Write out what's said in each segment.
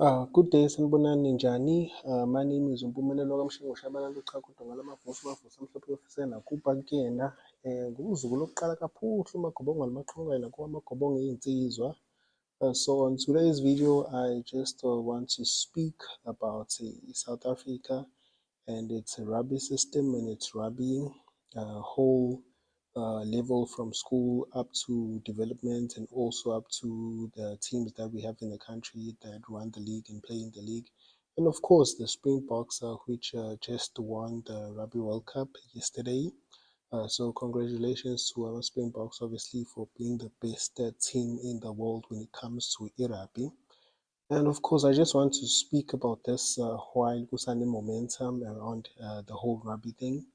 Good day, sanibonani ninjani? My name is Umpumelelo kaMshingo Luchakudo ngalamavuso bavusa mhlophe ofisena nakuba kuyena ngumzukulu oqala kaphuhla uMagobongo alimaqhamuka nakuba amagobongo ey'nsizwa. So on today's video, I just want to speak about South Africa and its rugby system and its rugby whole level from school up to development and also up to the teams that we have in the country that run the league and play in the league. And of course, the Springboks, which just won the Rugby World Cup yesterday. So congratulations to our Springboks, obviously, for being the best team in the world when it comes to rugby. And of course, I just want to speak about this while Kusani momentum around the whole rugby thing,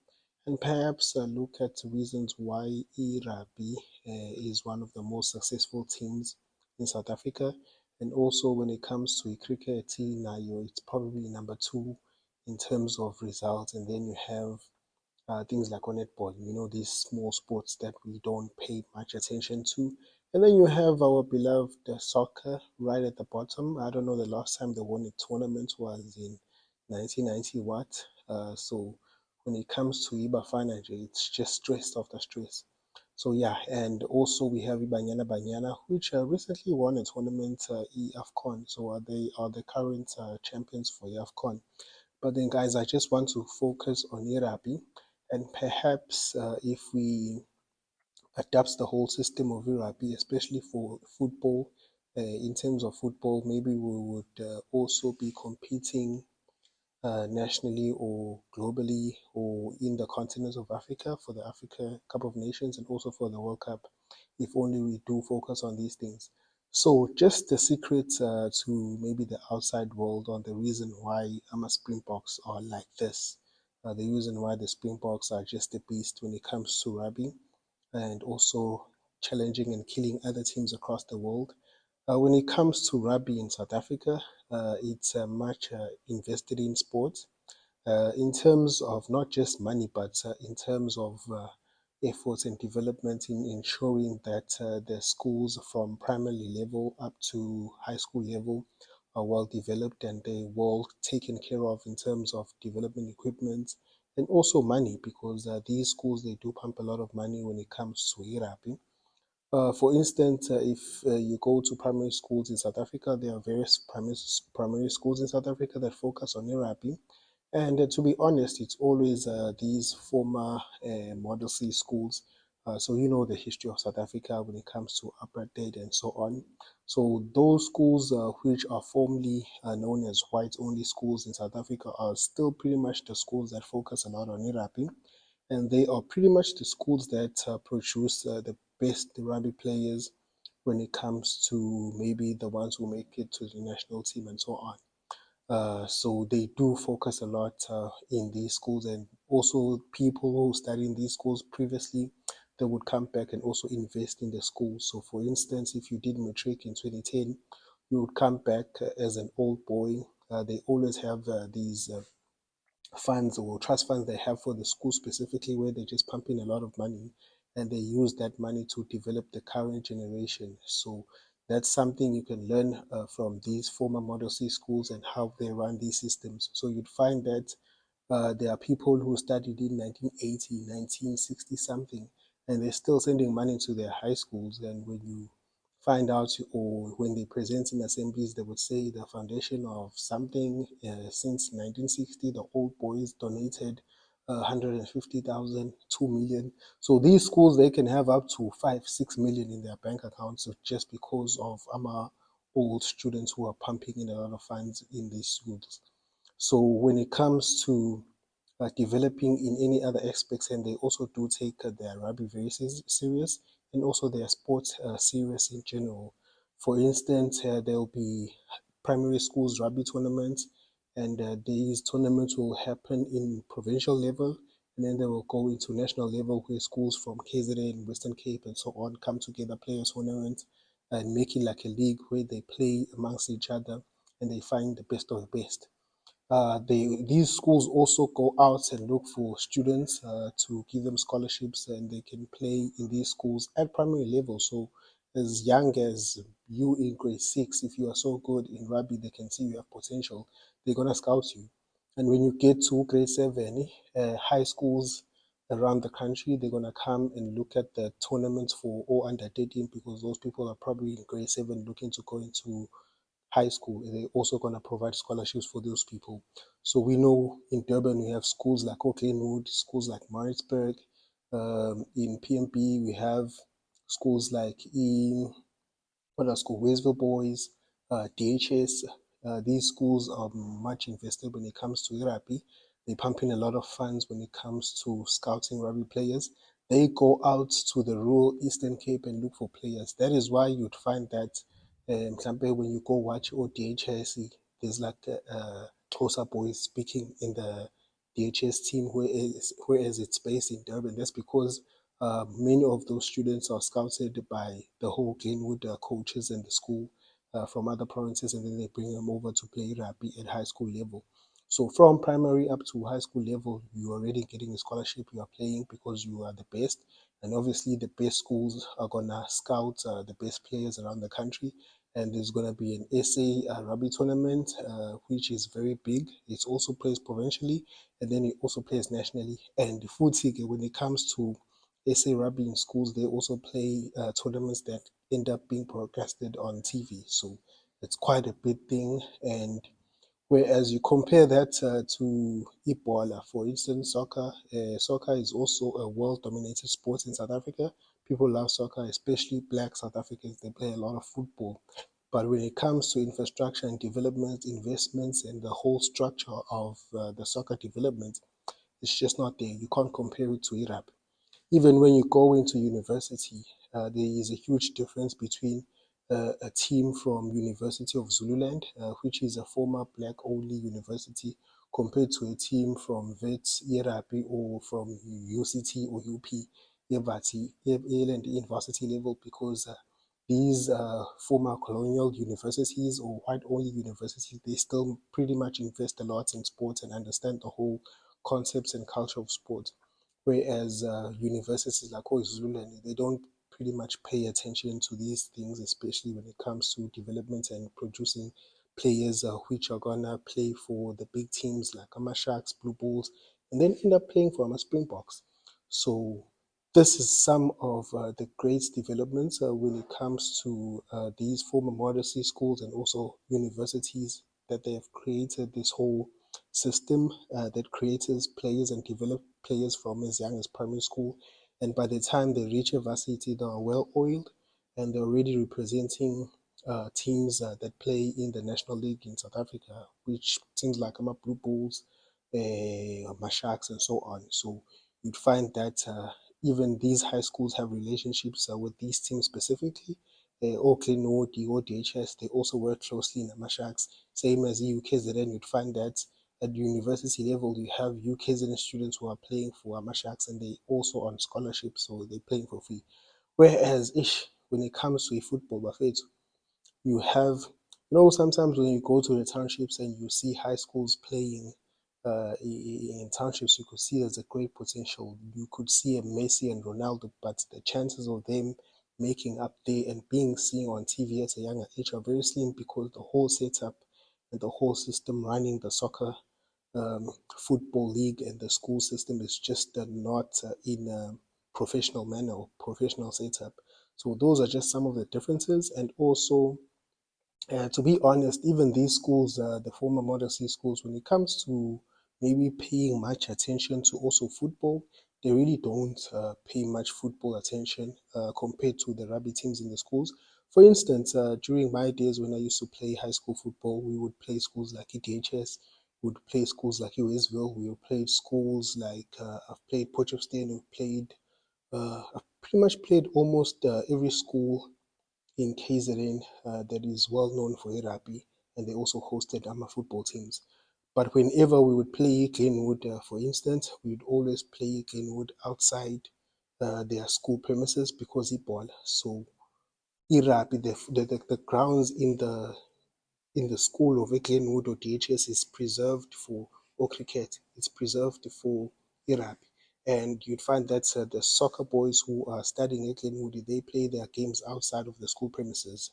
and perhaps look at the reasons why rugby is one of the most successful teams in South Africa. And also, when it comes to cricket, now it's probably number two in terms of results. And then you have things like on netball, these small sports that we don't pay much attention to. And then you have our beloved soccer right at the bottom. I don't know the last time they won a tournament was in 1990 what. So when it comes to Ibafana, it's just stress after stress. So yeah, and also we have Ibanyana Banyana, which recently won a tournament, AFCON. So they are the current champions for AFCON. But then, guys, I just want to focus on Irabi, and perhaps if we adapt the whole system of Irabi, especially for football, in terms of football, maybe we would also be competing nationally or globally or in the continent of Africa for the Africa Cup of Nations and also for the World Cup, if only we do focus on these things. So just the secret to maybe the outside world on the reason why Springboks are like this. The reason why the Springboks are just a beast when it comes to rugby and also challenging and killing other teams across the world. When it comes to rugby in South Africa, it's much invested in sports in terms of not just money, but in terms of efforts and development in ensuring that the schools from primary level up to high school level are well developed and they're well taken care of in terms of development equipment and also money because these schools, they do pump a lot of money when it comes to rugby. For instance, if you go to primary schools in South Africa, there are various primary schools in South Africa that focus on rugby. And to be honest, it's always these former Model C schools. So you know the history of South Africa when it comes to apartheid and so on. So those schools which are formerly known as white-only schools in South Africa are still pretty much the schools that focus a lot on rugby. And they are pretty much the schools that produce the best rugby players when it comes to maybe the ones who make it to the national team and so on. So they do focus a lot in these schools, and also people who study in these schools previously, they would come back and also invest in the schools. So for instance, if you did matric in 2010, you would come back as an old boy. They always have these funds or trust funds they have for the school specifically where they just pump in a lot of money and they use that money to develop the current generation. So that's something you can learn from these former Model C schools and how they run these systems. So you'd find that there are people who studied in 1980, 1960 something, and they're still sending money to their high schools. And when you find out, or when they present in assemblies, they would say the foundation of something since 1960, the old boys donated 150,000, 2 million. So these schools, they can have up to 5, 6 million in their bank accounts just because of old students who are pumping in a lot of funds in these schools. So when it comes to developing in any other aspects, and they also do take their rugby very serious and also their sports serious in general. For instance, there will be primary schools rugby tournaments, and these tournaments will happen in provincial level, and then they will go into national level where schools from KZN, Western Cape, and so on come together, play a tournament, and make it like a league where they play amongst each other and they find the best of the best. These schools also go out and look for students to give them scholarships, and they can play in these schools at primary level. So as young as you in grade six, if you are so good in rugby, they can see you have potential, they're going to scout you. And when you get to grade seven, high schools around the country, they're going to come and look at the tournaments for all under 13 because those people are probably in grade seven looking to go into high school. And they're also going to provide scholarships for those people. So we know in Durban, we have schools like Oaklandwood, schools like Maritzburg. In PMB, we have schools like in other school, Westville Boys, DHS. These schools are much invested when it comes to rugby. They pump in a lot of funds when it comes to scouting rugby players. They go out to the rural Eastern Cape and look for players. That is why you'd find that, when you go watch DHS, there's like closer boys speaking in the DHS team, whereas it's based in Durban. That's because many of those students are scouted by the whole Glenwood coaches and the school from other provinces, and then they bring them over to play rugby at high school level. So from primary up to high school level, you're already getting a scholarship. You are playing because you are the best, and obviously the best schools are gonna scout the best players around the country. And there's gonna be an SA rugby tournament, which is very big. It's also plays provincially, and then it also plays nationally. And the food ticket, when it comes to SA Rugby in schools, they also play tournaments that end up being broadcasted on TV. So it's quite a big thing. And whereas you compare that to Ebola, for instance, soccer is also a world-dominated sport in South Africa. People love soccer, especially black South Africans. They play a lot of football. But when it comes to infrastructure and development, investments, and the whole structure of the soccer development, it's just not there. You can't compare it to Iraq. Even when you go into university, there is a huge difference between a team from University of Zululand, which is a former black-only university, compared to a team from Wits, Irapi, or from UCT or UP, Ireland University level, because these former colonial universities or white-only universities, they still pretty much invest a lot in sports and understand the whole concepts and culture of sport. Whereas universities like Zululand, they don't pretty much pay attention to these things, especially when it comes to development and producing players which are gonna play for the big teams like Sharks, Blue Bulls, and then end up playing for Springboks. So this is some of the great developments when it comes to these former modesty schools and also universities, that they have created this whole system that creates players and develop players from as young as primary school. And by the time they reach a varsity, they are well oiled and they're already representing teams that play in the National League in South Africa, which teams like Blue Bulls, Sharks, and so on. So you'd find that even these high schools have relationships with these teams specifically. Auckland or the ODHS, they also work closely in the Sharks, same as UKZN. You'd find that at university level, you have UKZN students who are playing for Sharks and they also on scholarship, so they're playing for free. Whereas, when it comes to a football buffet, you have, sometimes when you go to the townships and you see high schools playing in townships, you could see there's a great potential. You could see a Messi and Ronaldo, but the chances of them making up there and being seen on TV at a younger age are very slim because the whole setup and the whole system running the soccer football league and the school system is just not in a professional manner or professional setup. So those are just some of the differences. And also, to be honest, even these schools, the former modesty schools, when it comes to maybe paying much attention to also football, they really don't pay much football attention compared to the rugby teams in the schools. For instance, during my days when I used to play high school football, we would play schools like EDHS, we would play schools like USville, we would play schools like, I've played Potchefstroom, I've pretty much played almost every school in KZN that is well known for rugby, and they also hosted football teams. But whenever we would play Glenwood, for instance, we would always play Glenwood outside their school premises because it ball. So rugby, the grounds in the school of Glenwood or DHS is preserved for or cricket. It's preserved for rugby. And you'd find that the soccer boys who are studying at Glenwood, they play their games outside of the school premises.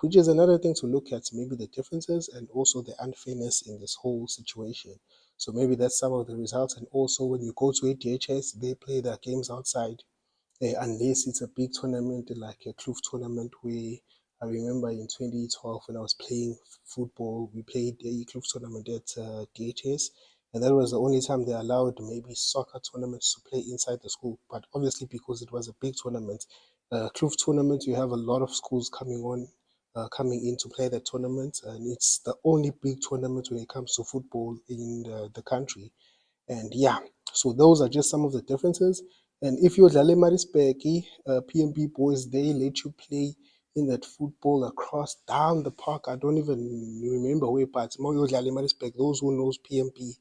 which is another thing to look at, maybe the differences and also the unfairness in this whole situation. So maybe that's some of the results. And also when you go to a DHS, they play their games outside, unless it's a big tournament like a Kloof tournament where I remember in 2012 when I was playing football, we played a Kloof tournament at DHS, and that was the only time they allowed maybe soccer tournaments to play inside the school. But obviously, because it was a big tournament, Kloof tournament, you have a lot of schools coming in to play that tournament, and it's the only big tournament when it comes to football in the country. And yeah, so those are just some of the differences. And if you're Dlale Marispeki, PMB boys, they let you play in that football across down the park. I don't even remember where, but Mario Dlale Marispeki, those who knows PMB,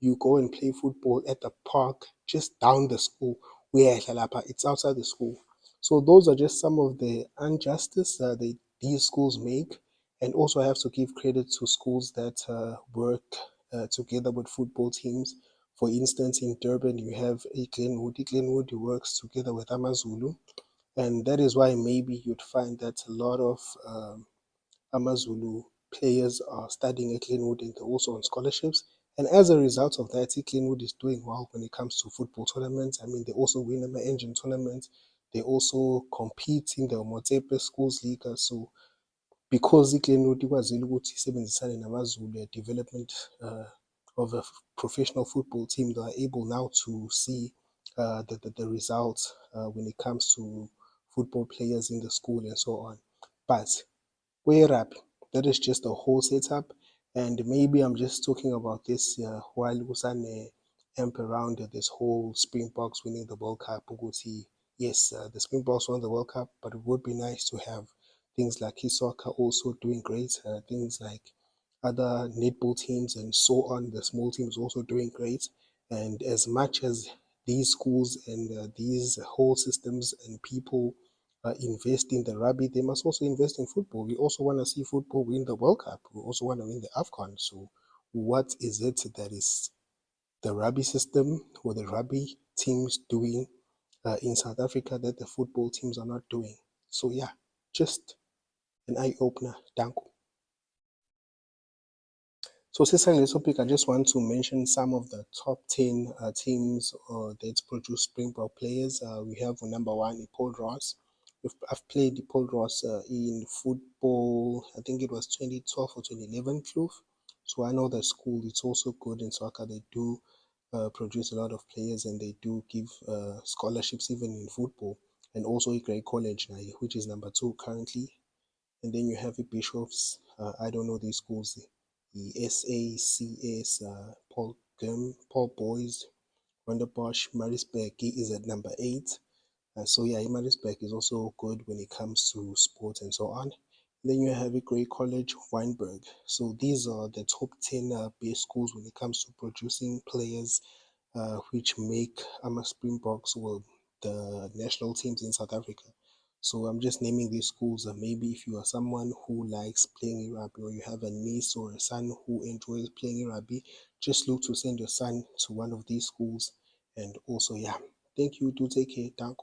you go and play football at the park just down the school. Where it's outside the school. So those are just some of the injustice these schools make. And also I have to give credit to schools that work together with football teams. For instance, in Durban, you have a Glenwood. Glenwood works together with Amazulu, and that is why maybe you'd find that a lot of Amazulu players are studying at Glenwood and they're also on scholarships. And as a result of that, Glenwood is doing well when it comes to football tournaments. I mean, they also win the engine tournament. They also compete in the Motsepe Schools League. So because iGlenwood ikwazile ukuthi isebenzisane namaZulu development of a professional football team, they are able now to see the results when it comes to football players in the school and so on. But where up, that is just the whole setup. And maybe I'm just talking about this while Kusane amp around this whole Springboks winning the World Cup. Ukuthi, yes, the Springboks won the World Cup, but it would be nice to have things like his soccer also doing great, things like other netball teams and so on, the small teams also doing great. And as much as these schools and these whole systems and people invest in the rugby, they must also invest in football. We also want to see football win the World Cup. We also want to win the AFCON. So what is it that is the rugby system or the rugby teams doing in South Africa that the football teams are not doing? So yeah, just an eye opener. Danko. So since on this topic, I just want to mention some of the top 10 teams that produce Springbok players. We have number one, Paul Ross. I've played Paul Ross in football, I think it was 2012 or 2011 club. So I know the school, it's also good in soccer. They do produce a lot of players and they do give scholarships even in football. And also a great college now, which is number two currently. And then you have the Bishops. I don't know these schools. The SACS, Paul Gum, Paul Boys, Wonderbosch, Marisburg is at number eight. So yeah, Marisburg is also good when it comes to sports and so on. Then you have a great college, Weinberg. So these are the top 10 best schools when it comes to producing players, which make Springboks, well, the national teams in South Africa. So I'm just naming these schools. Maybe if you are someone who likes playing rugby or you have a niece or a son who enjoys playing rugby, just look to send your son to one of these schools. And also, yeah, thank you. Do take care. Thank